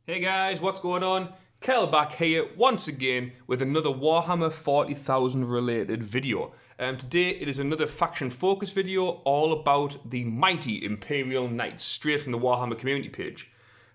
Hey guys, what's going on? Kel back here once again with another Warhammer 40,000 related video. Today it is another faction focus video all about the mighty Imperial Knights, straight from the Warhammer community page.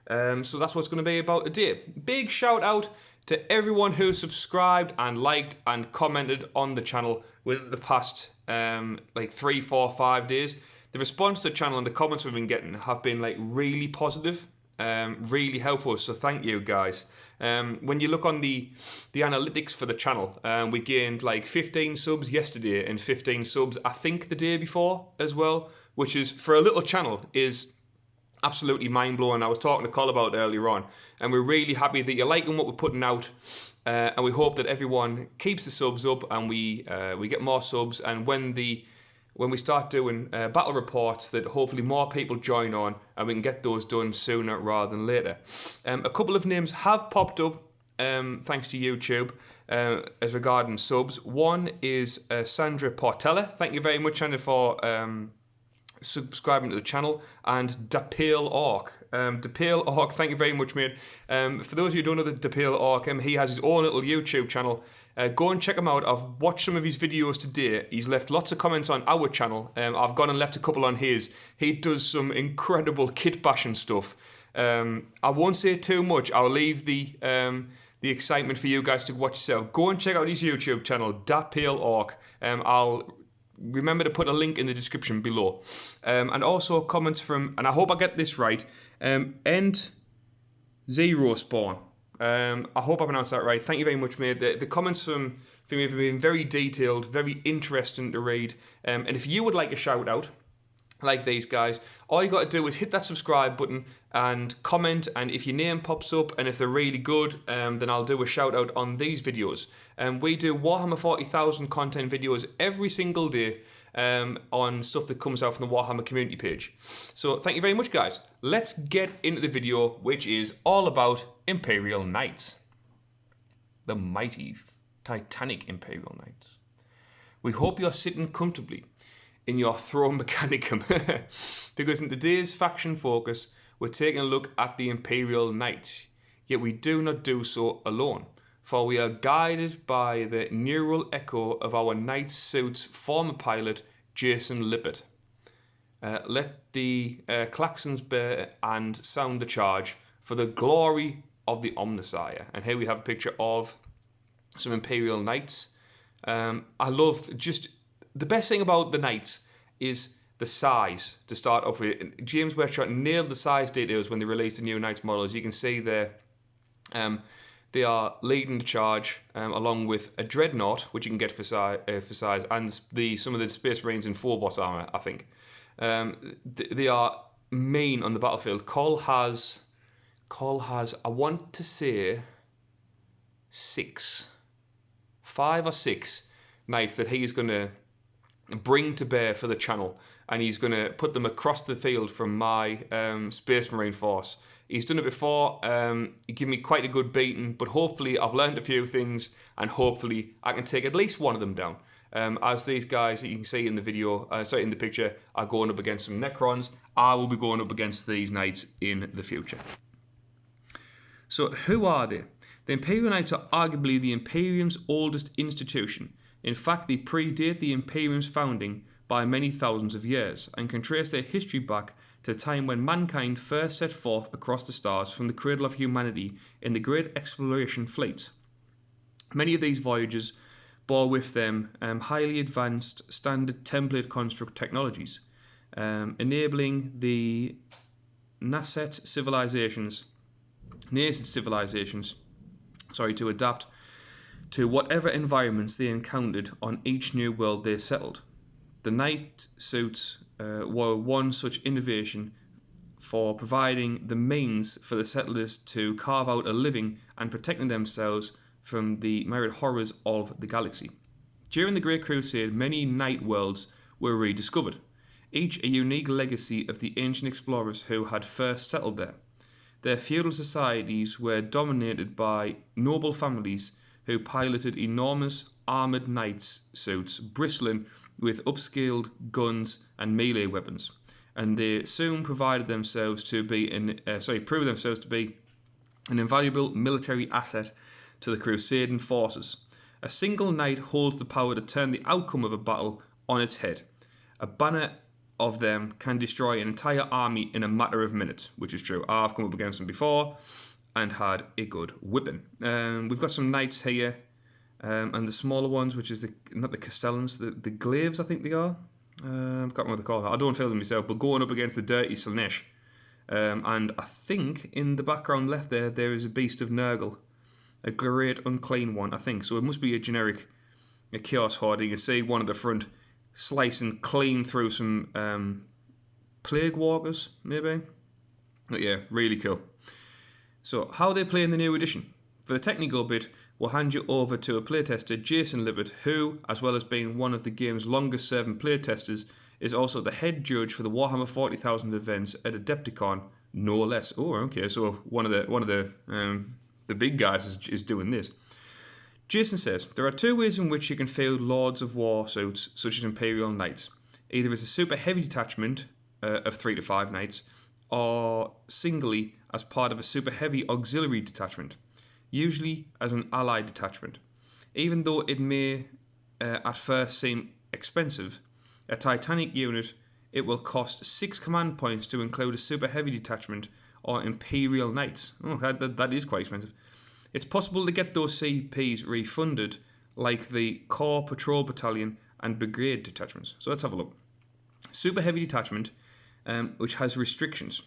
So that's what it's going to be about today. Big shout out to everyone who subscribed and liked and commented on the channel within the past like 3, 4, 5 days. The response to the channel and the comments we've been getting have been like really positive. Really helpful, so thank you guys. When you look on the analytics for the channel, we gained like 15 subs yesterday and 15 subs I think the day before as well, which is for a little channel is absolutely mind-blowing. I was talking to Col about it earlier on, and we're really happy that you're liking what we're putting out, and we hope that everyone keeps the subs up and we get more subs, and when we start doing battle reports, that hopefully more people join on and we can get those done sooner rather than later. A couple of names have popped up thanks to YouTube as regarding subs. One is Sandra Portella. Thank you very much, Sandra, for subscribing to the channel. And Pale Ork. Pale Ork, thank you very much, mate. For those of you who don't know the Pale Ork, he has his own little YouTube channel. Go and check him out. I've watched some of his videos today. He's left lots of comments on our channel. I've gone and left a couple on his. He does some incredible kit bashing stuff. I won't say too much. I'll leave the excitement for you guys to watch yourself. Go and check out his YouTube channel, Pale Ork. I'll remember to put a link in the description below. And also comments from, and I hope I get this right, End Zero Spawn. I hope I pronounced that right. Thank you very much, mate. The comments from me have been very detailed, very interesting to read. And if you would like a shout out, like these guys, all you got to do is hit that subscribe button and comment. And if your name pops up and if they're really good, then I'll do a shout out on these videos. We do Warhammer 40,000 content videos every single day on stuff that comes out from the Warhammer community page. So thank you very much, guys. Let's get into the video, which is all about Imperial Knights. The mighty, titanic Imperial Knights. We hope you're sitting comfortably in your throne mechanicum, because in today's faction focus, we're taking a look at the Imperial Knights. Yet we do not do so alone, for we are guided by the neural echo of our Knight Suit's former pilot, Jason Lippert. Let the claxons bear and sound the charge for the glory of the Omnissiah. And here we have a picture of some Imperial Knights. I love just the best thing about the Knights is the size to start off with. James Westshot nailed the size details when they released the new Knights models. You can see there they are leading the charge along with a Dreadnought, which you can get for size, and some of the Space Marines in Phobos armor, I think. They are mean on the battlefield. Col has, I want to say, 5 or 6 Knights that he is going to bring to bear for the channel, and he's going to put them across the field from my Space Marine force. He's done it before. He gave me quite a good beating, but hopefully I've learned a few things, and hopefully I can take at least one of them down. As these guys that you can see in the video, in the picture, are going up against some Necrons, I will be going up against these Knights in the future. So who are they? The Imperial Knights are arguably the Imperium's oldest institution. In fact, they predate the Imperium's founding by many thousands of years, and can trace their history back to the time when mankind first set forth across the stars from the cradle of humanity in the great exploration fleets. Many of these voyages bore with them highly advanced standard template construct technologies, enabling the nascent civilizations to adapt to whatever environments they encountered on each new world they settled. The Knight Suits were one such innovation for providing the means for the settlers to carve out a living and protecting themselves from the myriad horrors of the galaxy. During the Great Crusade, many Knight worlds were rediscovered, each a unique legacy of the ancient explorers who had first settled there. Their feudal societies were dominated by noble families who piloted enormous armoured Knight suits bristling with upscaled guns and melee weapons, and they soon proved themselves to be an invaluable military asset to the crusading forces. A single knight holds the power to turn the outcome of a battle on its head. A banner of them can destroy an entire army in a matter of minutes, which is true. I've come up against them before and had a good whipping. We've got some knights here, and the smaller ones, which is not the Castellans, the Glaives, I think they are. I can't remember what they're called. I don't feel them myself, but going up against the dirty Slaanesh. And I think in the background left there is a Beast of Nurgle. A great unclean one, I think. So it must be a Chaos Horde. You can see one at the front slicing clean through some Plague Walkers, maybe. But yeah, really cool. So how they play in the new edition. For the technical bit, we'll hand you over to a playtester, Jason Lippert, who, as well as being one of the game's longest serving playtesters, is also the head judge for the Warhammer 40,000 events at Adepticon, no less. Oh, okay, so one of the big guys is doing this. Jason says, there are two ways in which you can field Lords of War suits, such as Imperial Knights. Either as a super heavy detachment of 3 to 5 knights, or singly as part of a super heavy auxiliary detachment, usually as an allied detachment. Even though it may at first seem expensive, a Titanic unit, it will cost 6 command points to include a super heavy detachment or Imperial Knights. Oh, that is quite expensive. It's possible to get those CPs refunded, like the Corps Patrol Battalion and Brigade detachments. So let's have a look. Super heavy detachment, which has restrictions.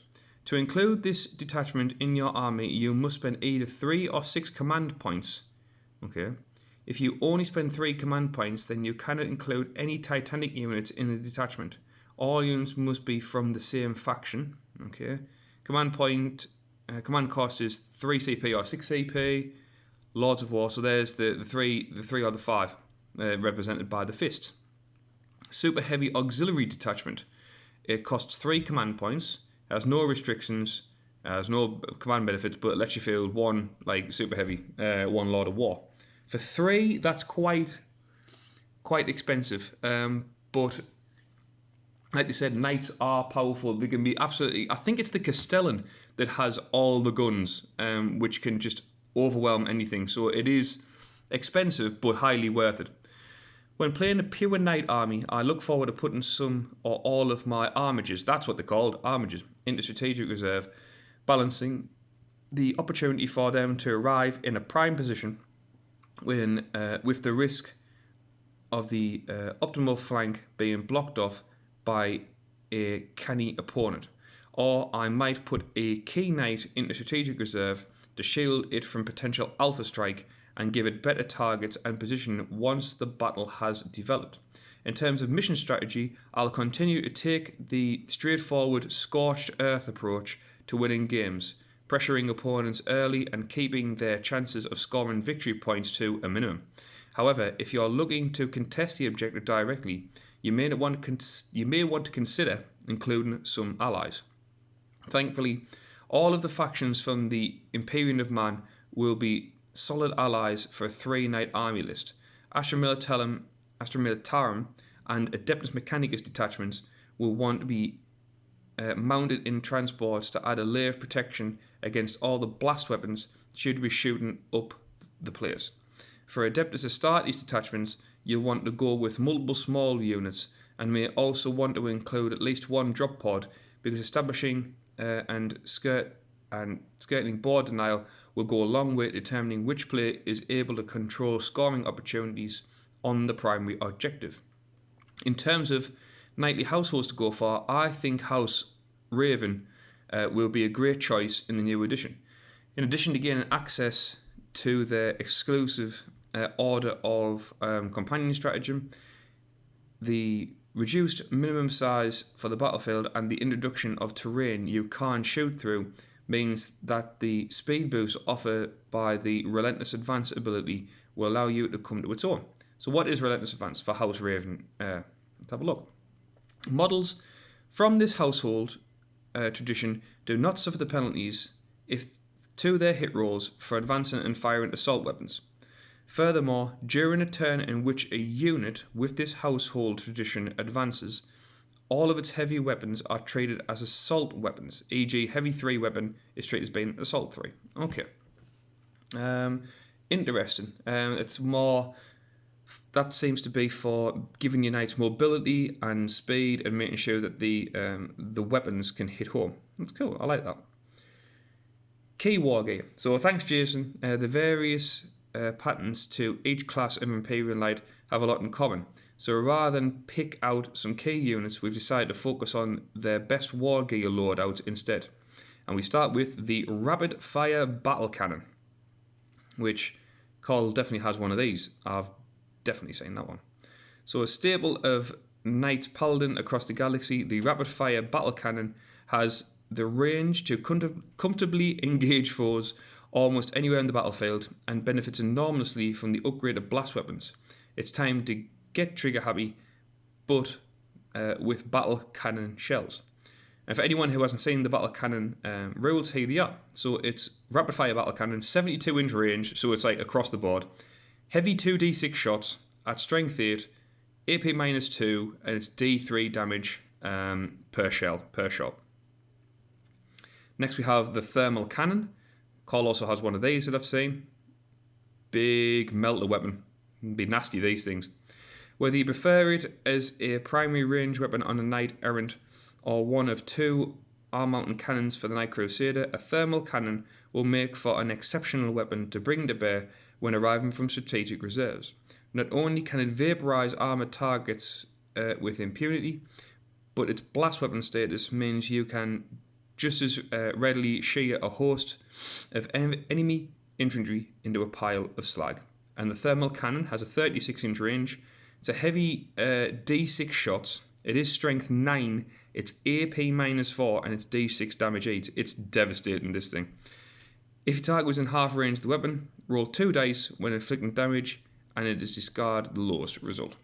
To include this detachment in your army, you must spend either 3 or 6 command points. Okay. If you only spend 3 command points, then you cannot include any Titanic units in the detachment. All units must be from the same faction. Okay. Command cost is 3 CP or 6 CP. Lords of War. So there's the 3 or the 5 represented by the fists. Super heavy auxiliary detachment. It costs 3 command points. Has no restrictions. Has no command benefits, but lets you field 1 like super heavy, 1 Lord of War. For 3, that's quite expensive. But like they said, knights are powerful. They can be absolutely. I think it's the Castellan that has all the guns, which can just overwhelm anything. So it is expensive, but highly worth it. When playing a pure knight army, I look forward to putting some or all of my armages, that's what they're called, armages, into strategic reserve, balancing the opportunity for them to arrive in a prime position when, with the risk of the optimal flank being blocked off by a canny opponent. Or I might put a key knight into strategic reserve to shield it from potential alpha strike and give it better targets and position once the battle has developed. In terms of mission strategy, I'll continue to take the straightforward scorched earth approach to winning games, pressuring opponents early and keeping their chances of scoring victory points to a minimum. However, if you're looking to contest the objective directly, you may want to consider including some allies. Thankfully, all of the factions from the Imperium of Man will be solid allies for a 3-knight army list. Astra Militarum and Adeptus Mechanicus detachments will want to be mounted in transports to add a layer of protection against all the blast weapons should be shooting up the place. For Adeptus Astartes detachments, you'll want to go with multiple small units and may also want to include at least 1 drop pod, because establishing and skirting board denial will go a long way to determining which player is able to control scoring opportunities on the primary objective. In terms of knightly households to go for, I think House Raven will be a great choice in the new edition. In addition to gaining access to their exclusive Order of Companion stratagem, the reduced minimum size for the battlefield and the introduction of terrain you can't shoot through means that the speed boost offered by the Relentless Advance ability will allow you to come to its own. So what is Relentless Advance for House Raven? Let's have a look. Models from this household tradition do not suffer the penalties to their hit rolls for advancing and firing assault weapons. Furthermore, during a turn in which a unit with this household tradition advances, all of its heavy weapons are treated as assault weapons, e.g. heavy 3 weapon is treated as being assault 3. Okay. Interesting. It's more... That seems to be for giving your knights mobility and speed and making sure that the weapons can hit home. That's cool. I like that. Key war gear. So thanks, Jason. The various patterns to each class of Imperial Knight have a lot in common. So rather than pick out some key units, we've decided to focus on their best war gear loadouts instead. And we start with the Rapid Fire Battle Cannon, which Carl definitely has one of these. I've definitely seen that one. So a staple of Knights Paladin across the galaxy, the Rapid Fire Battle Cannon has the range to comfortably engage foes almost anywhere on the battlefield and benefits enormously from the upgraded blast weapons. It's time to get trigger happy, but with battle cannon shells. And for anyone who hasn't seen the battle cannon rules, here they are. So it's rapid fire battle cannon, 72-inch range, so it's like across the board. Heavy 2d6 shots at strength 8, AP -2, and it's D3 damage per shot. Next we have the thermal cannon. Carl also has one of these that I've seen. Big melter weapon. It'd be nasty, these things. Whether you prefer it as a primary range weapon on a knight errant or one of 2 arm mounted cannons for the Knight Crusader, a thermal cannon will make for an exceptional weapon to bring to bear when arriving from strategic reserves. Not only can it vaporize armored targets with impunity, but its blast weapon status means you can just as readily shear a host of enemy infantry into a pile of slag. And the thermal cannon has a 36-inch range. It's a heavy D6 shots. It is strength 9. It's AP -4 and it's D6 damage 8. It's devastating, this thing. If your target was in half range of the weapon, roll 2 dice when inflicting damage, and it is discard the lowest result.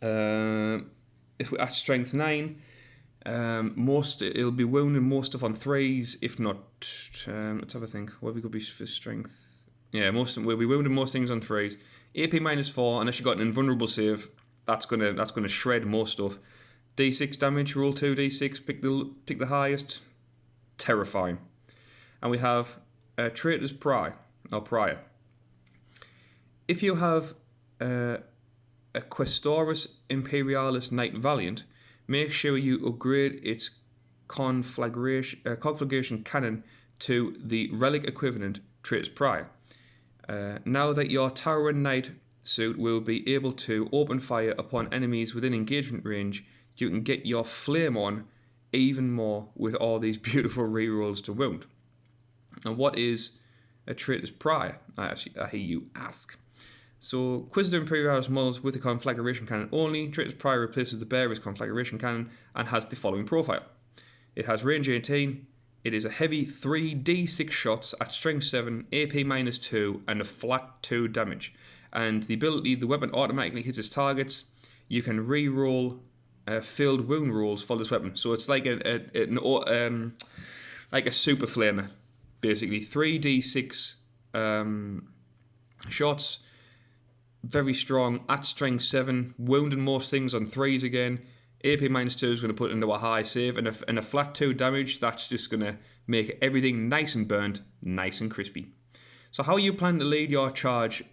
At strength 9, it'll be wounding most stuff on 3s, if not. Let's have a think. What have we got for strength? Yeah, we'll be wounding most things on 3s. AP -4, unless you got an invulnerable save, that's gonna shred most stuff. D6 damage, roll 2d6, pick the highest. Terrifying. And we have Traitor's Prior. If you have a Questoris Imperialis Knight Valiant, make sure you upgrade its conflagration cannon to the relic equivalent Traitor's Prior. Now that your Towering Knight suit will be able to open fire upon enemies within engagement range, you can get your flame on even more with all these beautiful rerolls to wound. And what is a Traitor's Prior? I hear you ask. So, Quisitor Imperialis models with a conflagration cannon only. Traitor's Prior replaces the bearer's conflagration cannon and has the following profile. It has range 18. It is a heavy 3d6 shots at strength 7, AP -2, and a flat 2 damage. And the ability, the weapon automatically hits its targets. You can re-roll filled wound rolls for this weapon. So it's like like a super flamer, basically. 3d6 shots, very strong at strength 7, wounding most things on 3s again. AP -2 is going to put into a high save, and a flat 2 damage, that's just going to make everything nice and burnt, nice and crispy. So how you plan to lead your charge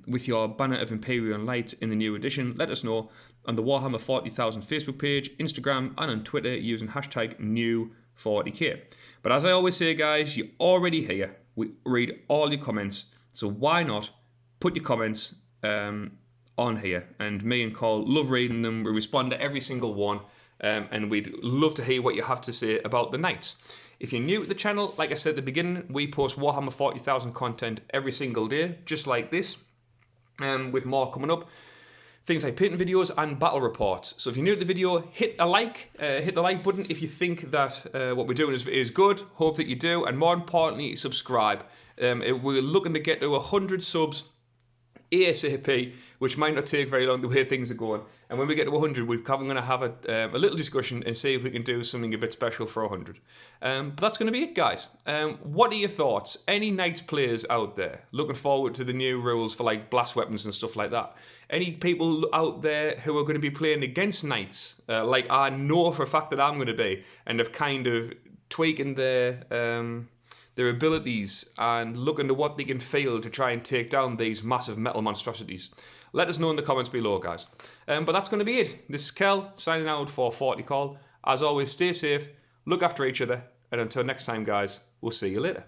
with your Banner of Imperial Knights in the new edition, let us know on the Warhammer 40,000 Facebook page, Instagram, and on Twitter using hashtag #new40k. But as I always say, guys, you're already here. We read all your comments, so why not put your comments on here? And me and Carl love reading them. We respond to every single one, and we'd love to hear what you have to say about the Knights. If you're new to the channel, like I said at the beginning, we post Warhammer 40,000 content every single day, just like this, with more coming up. Things like painting videos and battle reports. So if you're new to the video, hit the like button if you think that what we're doing is good. Hope that you do, and more importantly, subscribe. We're looking to get to 100 subs ASAP, which might not take very long the way things are going. And when we get to 100, we're going to have a little discussion and see if we can do something a bit special for 100. But that's going to be it, guys. What are your thoughts? Any Knights players out there looking forward to the new rules for like blast weapons and stuff like that? Any people out there who are going to be playing against Knights, like I know for a fact that I'm going to be, and have kind of tweaking their abilities and looking to what they can feel to try and take down these massive metal monstrosities? Let us know in the comments below, guys. But that's going to be it. This is Kel signing out for 40k. As always, stay safe, look after each other, and until next time, guys, we'll see you later.